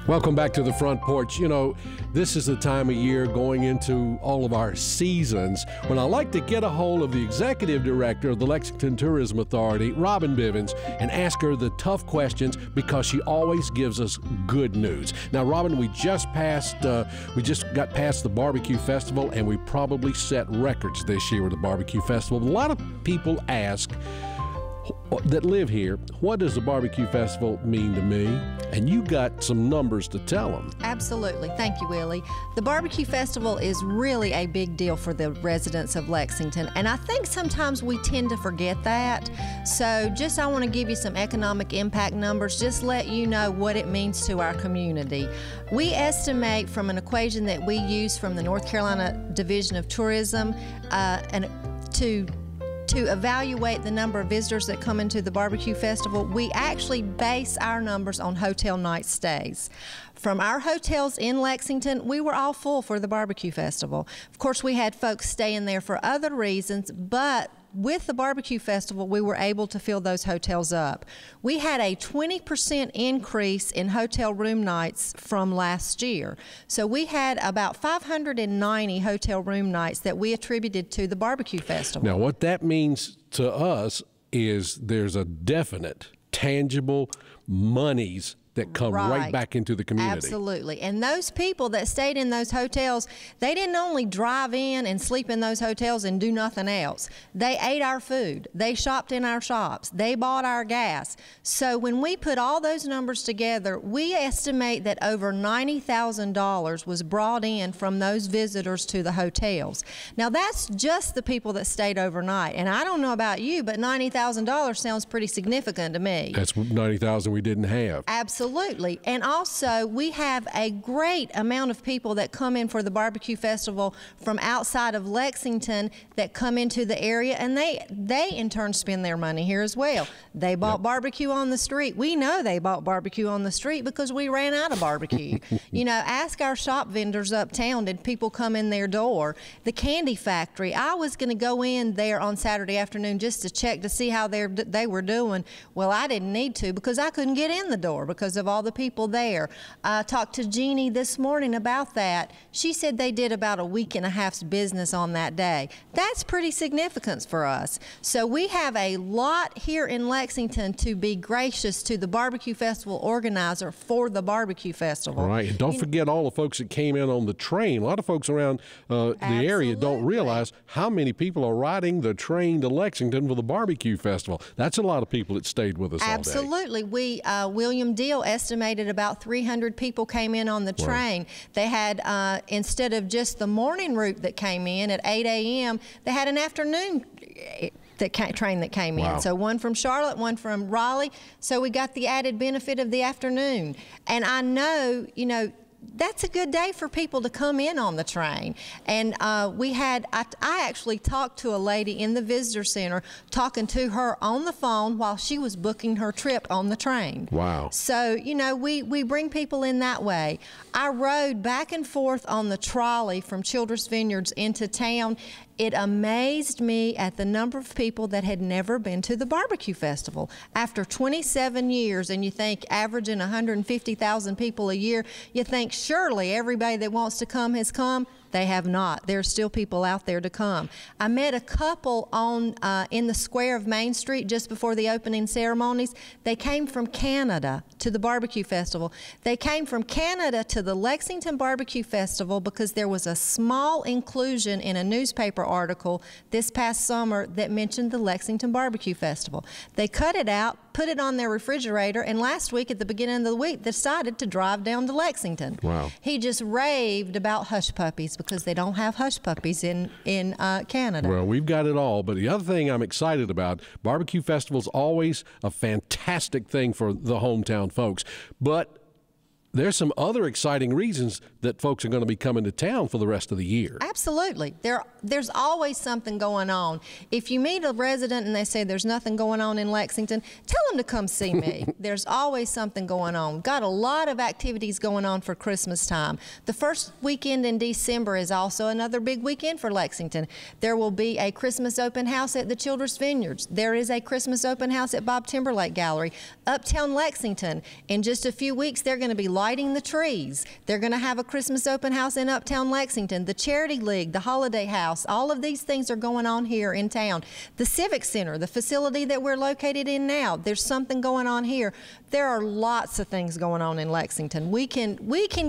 Welcome back to the Front Porch. You know, this is the time of year going into all of our seasons when I like to get a hold of the executive director of the Lexington Tourism Authority, Robin Bivens, and ask her the tough questions because she always gives us good news. Now, Robin, we just got past the barbecue festival, and we probably set records this year with the barbecue festival. A lot of people ask that live here, what does the barbecue festival mean to me? And you got some numbers to tell them. Absolutely. Thank you, Willie. The barbecue festival is really a big deal for the residents of Lexington, and I think sometimes we tend to forget that. So I want to give you some economic impact numbers, just let you know what it means to our community. We estimate from an equation that we use from the North Carolina Division of Tourism to evaluate the number of visitors that come into the barbecue festival, we actually base our numbers on hotel night stays. From our hotels in Lexington, we were all full for the barbecue festival. Of course, we had folks staying there for other reasons, but with the barbecue festival, we were able to fill those hotels up. We had a 20% increase in hotel room nights from last year. So we had about 590 hotel room nights that we attributed to the barbecue festival. Now, what that means to us is there's a definite, tangible monies that come right back into the community. Absolutely. And those people that stayed in those hotels, they didn't only drive in and sleep in those hotels and do nothing else. They ate our food. They shopped in our shops. They bought our gas. So when we put all those numbers together, we estimate that over $90,000 was brought in from those visitors to the hotels. Now, that's just the people that stayed overnight. And I don't know about you, but $90,000 sounds pretty significant to me. That's $90,000 we didn't have. Absolutely. And also, we have a great amount of people that come in for the barbecue festival from outside of Lexington that come into the area, and they in turn spend their money here as well. They bought barbecue on the street. We know they bought barbecue on the street because we ran out of barbecue. You know, ask our shop vendors uptown, did people come in their door? The candy factory, I was going to go in there on Saturday afternoon just to check to see how they were doing. Well, I didn't need to because I couldn't get in the door because of all the people there. I talked to Jeannie this morning about that. She said they did about a week and a half's business on that day. That's pretty significant for us. So we have a lot here in Lexington to be gracious to the barbecue festival organizer for the barbecue festival. All right, and don't forget all the folks that came in on the train. A lot of folks around the area don't realize how many people are riding the train to Lexington for the barbecue festival. That's a lot of people that stayed with us all day. Absolutely. William Deal estimated about 300 people came in on the train. They had, instead of just the morning route that came in at 8 a.m., they had an afternoon train that came in. So one from Charlotte, one from Raleigh. So we got the added benefit of the afternoon. And I know, you know, that's a good day for people to come in on the train. And I actually talked to a lady in the visitor center, talking to her on the phone while she was booking her trip on the train. Wow. So, you know, we bring people in that way. I rode back and forth on the trolley from Childress Vineyards into town. It amazed me at the number of people that had never been to the barbecue festival. After 27 years, and you think averaging 150,000 people a year, you think surely everybody that wants to come has come. They have not. There's still people out there to come. I met a couple in the square of Main Street just before the opening ceremonies. They came from Canada to the barbecue festival. They came from Canada to the Lexington Barbecue Festival because there was a small inclusion in a newspaper article this past summer that mentioned the Lexington Barbecue Festival. They cut it out, put it on their refrigerator, and last week at the beginning of the week decided to drive down to Lexington. Wow. He just raved about hush puppies because they don't have hush puppies in Canada. Well, we've got it all, but the other thing I'm excited about, barbecue festival's always a fantastic thing for the hometown folks, but there's some other exciting reasons that folks are going to be coming to town for the rest of the year. Absolutely. There's always something going on. If you meet a resident and they say there's nothing going on in Lexington, tell them to come see me. There's always something going on. Got a lot of activities going on for Christmas time. The first weekend in December is also another big weekend for Lexington. There will be a Christmas open house at the Childress Vineyards. There is a Christmas open house at Bob Timberlake Gallery. Uptown Lexington, in just a few weeks, they're going to be lighting the trees. They're going to have a Christmas open house in Uptown Lexington, the Charity League, the Holiday House. All of these things are going on here in town. The Civic Center, the facility that we're located in now, there's something going on here. There are lots of things going on in Lexington. We can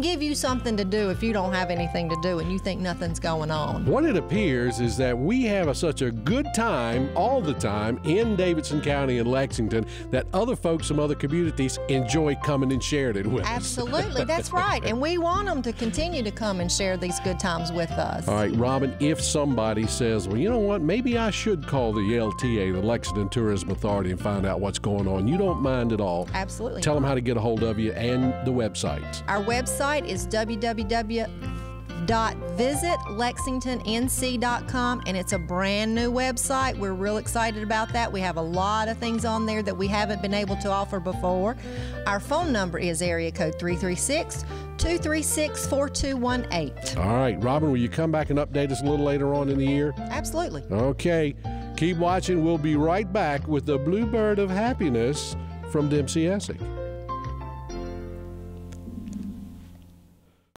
give you something to do if you don't have anything to do and you think nothing's going on. What it appears is that we have such a good time all the time in Davidson County and Lexington that other folks from other communities enjoy coming and sharing it with us. Absolutely, that's right. And we want them to continue to come and share these good times with us. All right, Robin, if somebody says, well, you know what, maybe I should call the LTA, the Lexington Tourism Authority, and find out what's going on, you don't mind at all. Absolutely. Tell them how to get a hold of you and the websites. Our website is www.visitlexingtonnc.com, and it's a brand new website. We're real excited about that. We have a lot of things on there that we haven't been able to offer before. Our phone number is area code 336-236-4218. All right, Robin, will you come back and update us a little later on in the year? Absolutely. Okay, keep watching. We'll be right back with the Bluebird of Happiness from Dempsey Essig.